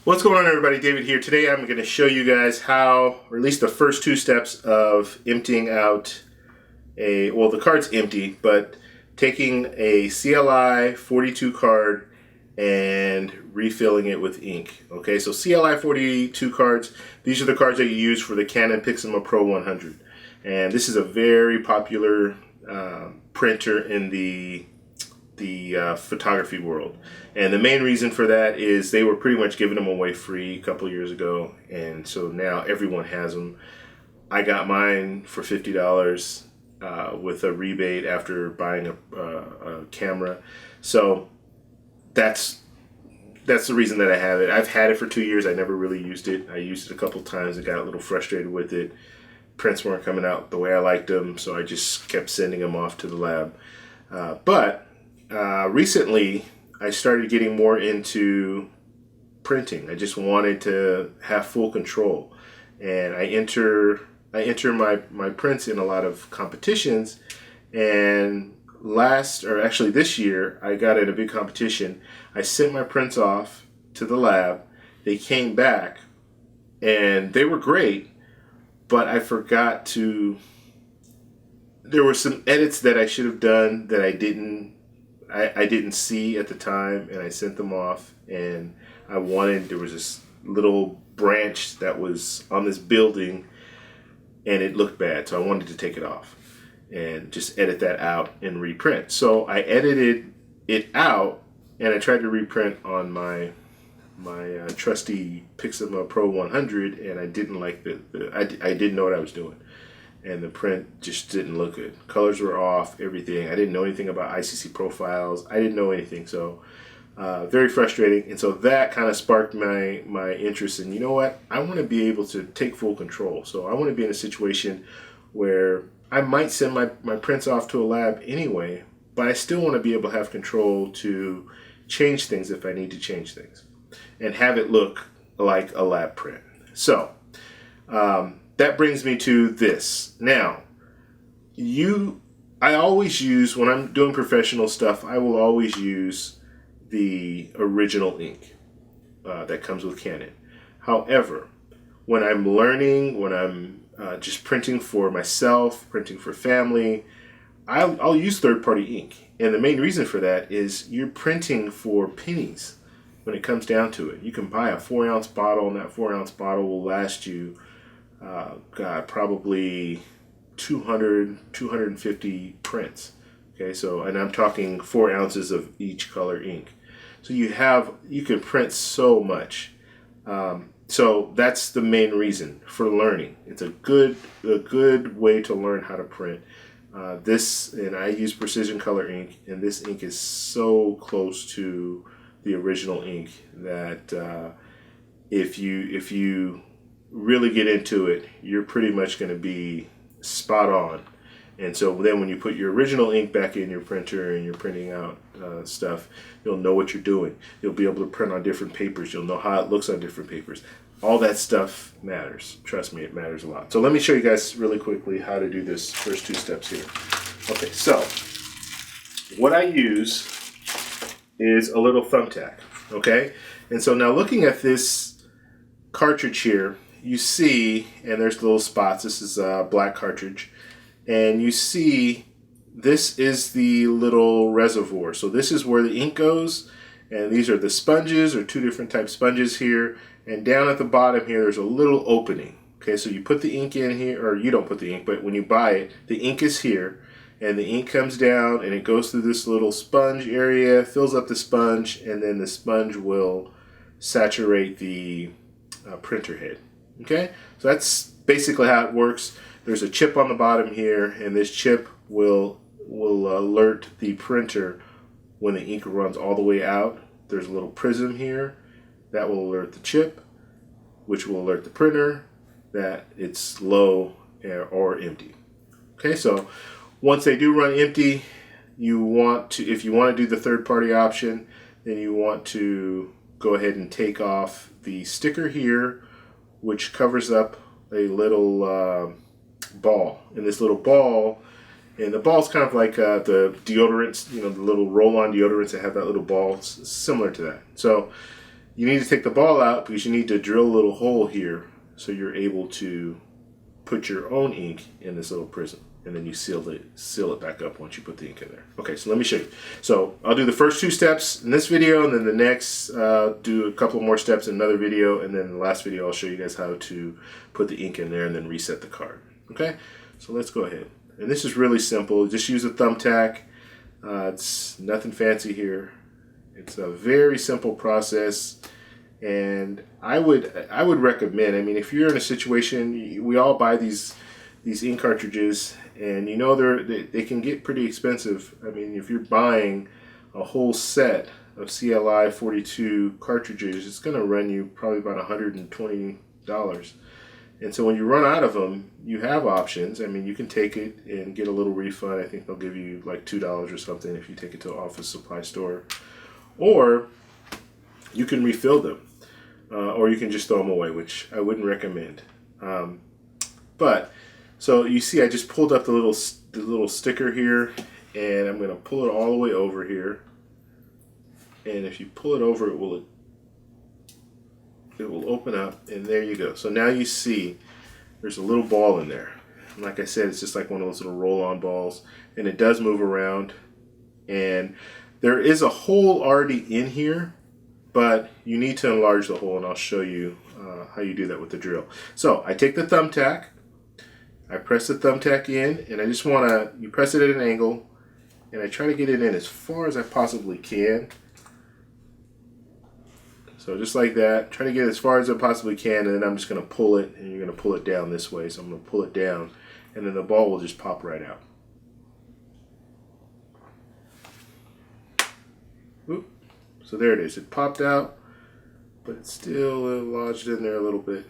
What's going on, everybody? David here. Today I'm going to show you guys how, or at least the first two steps of emptying out the card's empty, but taking a CLI 42 card and refilling it with ink. Okay, so CLI 42 cards, these are the cards that you use for the Canon Pixma Pro 100. And this is a very popular printer in the photography world, and the main reason for that is they were pretty much giving them away free a couple years ago, and so now everyone has them. I got mine for $50 with a rebate after buying a camera, so that's the reason that I have it. I've had it for 2 years. I never really used it. I used it a couple times. I got a little frustrated with it. Prints weren't coming out the way I liked them, so I just kept sending them off to the lab. Recently, I started getting more into printing. I just wanted to have full control, and I enter my prints in a lot of competitions. And this year, I got in a big competition. I sent my prints off to the lab. They came back, and they were great, but I forgot to. There were some edits that I should have done that I didn't see at the time, and I sent them off, and there was this little branch that was on this building, and it looked bad, so I wanted to take it off and just edit that out and reprint. So I edited it out, and I tried to reprint on my trusty Pixma Pro 100, and I didn't like I didn't know what I was doing. And the print just didn't look good. Colors were off, everything. I didn't know anything about ICC profiles. I didn't know anything, so very frustrating. And so that kind of sparked my interest in, you know what, I want to be able to take full control. So I want to be in a situation where I might send my prints off to a lab anyway, but I still want to be able to have control to change things if I need to change things and have it look like a lab print. So that brings me to this. Now, I always use, when I'm doing professional stuff, I will always use the original ink that comes with Canon. However, when I'm learning, when I'm just printing for myself, printing for family, I'll use third-party ink. And the main reason for that is you're printing for pennies when it comes down to it. You can buy a 4-ounce bottle, and that 4-ounce bottle will last you probably 250 prints. Okay, so, and I'm talking 4 ounces of each color ink. So you can print so much. So that's the main reason for learning. It's a good way to learn how to print. And I use Precision Color ink, and this ink is so close to the original ink that if you really get into it, you're pretty much going to be spot on. And so then when you put your original ink back in your printer and you're printing out stuff, you'll know what you're doing. You'll be able to print on different papers. You'll know how it looks on different papers. All that stuff matters. Trust me, it matters a lot. So let me show you guys really quickly how to do this first two steps here. Okay, so what I use is a little thumbtack. Okay, and so now looking at this cartridge here, you see, and there's little spots. This is a black cartridge, and you see this is the little reservoir. So this is where the ink goes, and these are the sponges, or two different types of sponges here. And down at the bottom here, there's a little opening. Okay, so you put the ink in here, or you don't put the ink, but when you buy it, the ink is here, and the ink comes down, and it goes through this little sponge area, fills up the sponge, and then the sponge will saturate the printer head. Okay, so that's basically how it works. There's a chip on the bottom here, and this chip will alert the printer when the ink runs all the way out. There's a little prism here that will alert the chip, which will alert the printer that it's low or empty. Okay, so once they do run empty, if you want to do the third-party option, then you want to go ahead and take off the sticker here, which covers up a little ball. And this little ball, and the ball's kind of like the deodorants, the little roll-on deodorants that have that little ball, similar to that. So you need to take the ball out because you need to drill a little hole here so you're able to put your own ink in this little prism, and then you seal it back up once you put the ink in there. Okay, so let me show you. So I'll do the first 2 steps in this video, and then the next do a couple more steps in another video, and then the last video I'll show you guys how to put the ink in there and then reset the card. Okay, so let's go ahead. And this is really simple. Just use a thumbtack. It's nothing fancy here. It's a very simple process, and I would recommend. I mean, if you're in a situation, we all buy these ink cartridges, and you know they can get pretty expensive. I mean, if you're buying a whole set of CLI 42 cartridges, it's going to run you probably about $120. And so when you run out of them, you have options. I mean, you can take it and get a little refund. I think they'll give you like $2 or something if you take it to an office supply store. Or you can refill them. Or you can just throw them away, which I wouldn't recommend. So you see I just pulled up the little sticker here, and I'm going to pull it all the way over here. And if you pull it over, it will open up, and there you go. So now you see there's a little ball in there. And like I said, it's just like one of those little roll-on balls, and it does move around. And there is a hole already in here, but you need to enlarge the hole, and I'll show you how you do that with the drill. So I take the thumbtack, I press the thumbtack in, and I just want to, you press it at an angle, and I try to get it in as far as I possibly can. So just like that, try to get it as far as I possibly can, and then I'm just going to pull it, and you're going to pull it down this way. So I'm going to pull it down, and then the ball will just pop right out. Oop. So there it is. It popped out, but it's still lodged in there a little bit.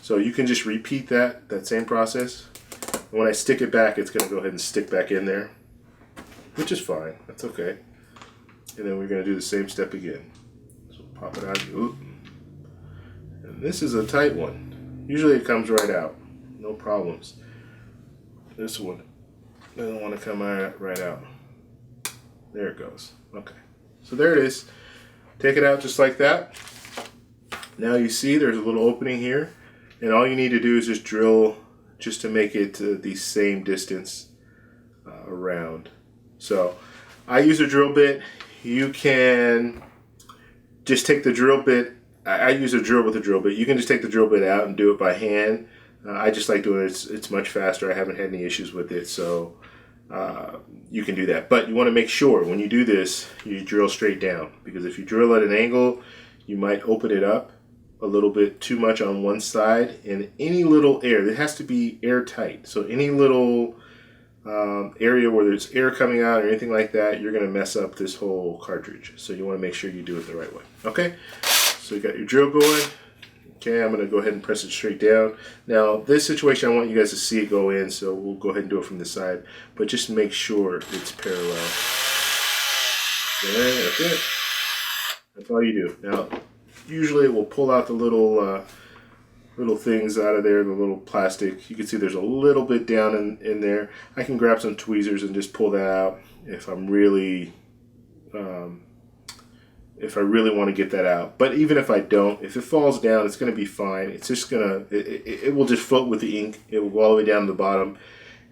So you can just repeat that same process. And when I stick it back, it's going to go ahead and stick back in there, which is fine. That's okay. And then we're going to do the same step again. Pop it out. Oop. And this is a tight one. Usually it comes right out. No problems. This one doesn't want to come right out. There it goes. Okay. So there it is. Take it out just like that. Now you see there's a little opening here. And all you need to do is just drill just to make it the same distance around. So I use a drill bit. You can just take the drill bit. I use a drill with a drill bit. You can just take the drill bit out and do it by hand. I just like doing it. It's much faster. I haven't had any issues with it, so you can do that. But you want to make sure when you do this, you drill straight down, because if you drill at an angle, you might open it up a little bit too much on one side, and any little air, it has to be airtight. So any little area where there's air coming out or anything like that, you're going to mess up this whole cartridge. So you want to make sure you do it the right way. Okay, so you got your drill going. Okay, I'm going to go ahead and press it straight down. Now this situation, I want you guys to see it go in, so we'll go ahead and do it from this side, but just make sure it's parallel. Yeah, that's it. That's all you do. Now usually it will pull out the little things out of there, the little plastic. You can see there's a little bit down in there. I can grab some tweezers and just pull that out if I'm really if I really want to get that out. But even if I don't, if it falls down, it's going to be fine. It's just it will just float with the ink. It will go all the way down to the bottom,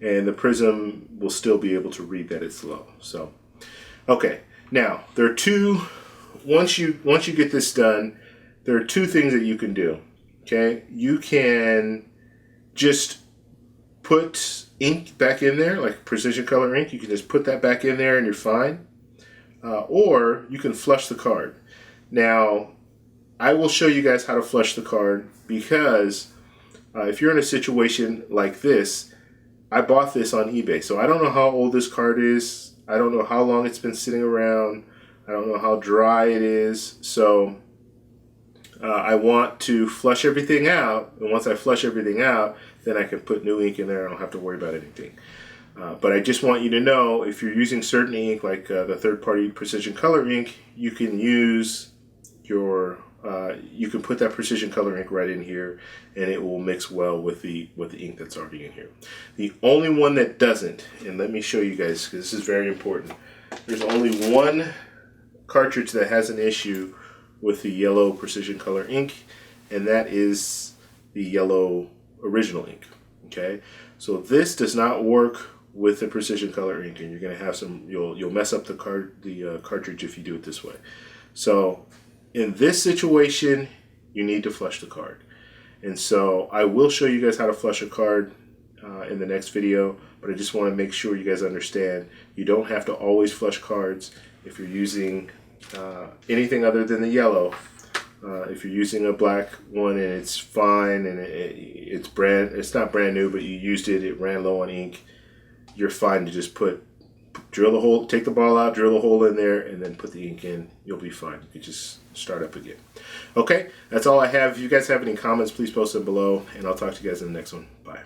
and the prism will still be able to read that it's low. So okay, now there are once you get this done, there are 2 things that you can do. Okay, you can just put ink back in there, like precision color ink. You can just put that back in there and you're fine. Or you can flush the card. Now, I will show you guys how to flush the card, because if you're in a situation like this, I bought this on eBay. So I don't know how old this card is. I don't know how long it's been sitting around. I don't know how dry it is. So I want to flush everything out, and once I flush everything out, then I can put new ink in there. I don't have to worry about anything. But I just want you to know, if you're using certain ink, like the third-party precision color ink, you can use you can put that precision color ink right in here, and it will mix well with the ink that's already in here. The only one that doesn't, and let me show you guys, because this is very important. There's only one cartridge that has an issue with the yellow Precision Color ink, and that is the yellow original ink. Okay, so this does not work with the Precision Color ink, and you're going to have you'll mess up the cartridge if you do it this way. So in this situation, you need to flush the card. And so I will show you guys how to flush a card in the next video, but I just want to make sure you guys understand you don't have to always flush cards if you're using anything other than the yellow. If you're using a black one and it's fine and it's not brand new, but you used it, it ran low on ink, you're fine to just drill the hole, take the ball out, drill the hole in there, and then put the ink in. You'll be fine. You can just start up again. Okay, that's all I have. If you guys have any comments, please post them below, and I'll talk to you guys in the next one. Bye.